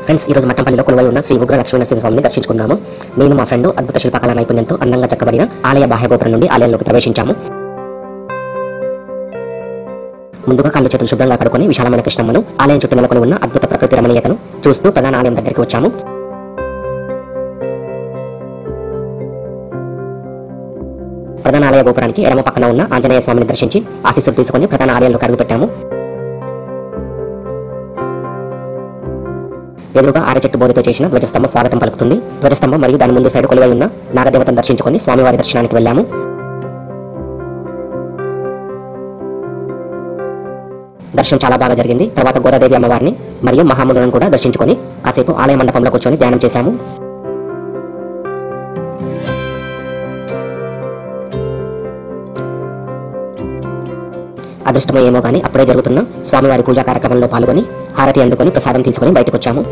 Friends, ఈ రోజు మట్టంపల్లిలో కొలువై ఉన్న శ్రీ ఉగ్ర లక్ష్మీ నరసింహస్వామిని దర్శించుకుందాము. నేను మా ఫ్రెండ్ అద్భుత శిల్పకళా నైపుణ్యంతో అందంగా చెక్కబడిన ఆలయ బాహ్య గోపురం నుండి ఆలయంలోకి ప్రవేశించాము. ముందుగా కాళ్ళు చేతులు శుభ్రంగా కడుకొని విశాలమైన కృష్ణమ్మను, ఆలయం చుట్టూ నెలకొని ఉన్న అద్భుత ప్రకృతి రమణీయతను చూస్తూ ప్రధాన ఆలయం దగ్గరికి వచ్చాము. ప్రధాన ఆలయ గోపురానికి ఎడమ పక్కన ఉన్న ఆంజనేయ స్వామిని దర్శించి ఆశీస్సులు తీసుకుని ప్రధాన ఆలయంలోకి అడుగుపెట్టాము. ఎదురుగా ఆర చెట్టు బోధతో చేసిన ధ్వజస్తంభం స్వాగతం పలుకుతుంది. ధ్వజస్తంభం మరియు దాని ముందు సైడ్ కొలువై ఉన్న నాగదేవతను దర్శించుకొని స్వామివారి దర్శనానికి వెళ్ళాము. దర్శనం చాలా బాగా జరిగింది. తర్వాత గోదాదేవి అమ్మవారిని మరియు మహామునులను కూడా దర్శించుకొని కాసేపు ఆలయ మండపంలో కూర్చొని ధ్యానం చేశాము. అదృష్టమో ఏమో కానీ అప్పుడే జరుగుతున్న స్వామివారి పూజా కార్యక్రమంలో పాల్గొని హారతి అందుకొని ప్రసాదం తీసుకుని బయటకు వచ్చాము.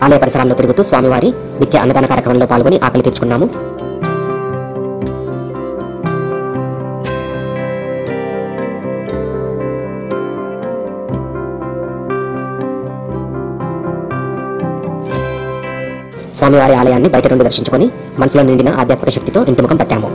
ఆలయ పరిసరాల్లో తిరుగుతూ స్వామివారి నిత్య అన్నదాన కార్యక్రమంలో పాల్గొని ఆకలి తీర్చుకున్నాము. స్వామివారి ఆలయాన్ని బయట నుండి దర్శించుకొని మనసులో నిండిన ఆధ్యాత్మిక శక్తితో ఇంటిముఖం పట్టాము.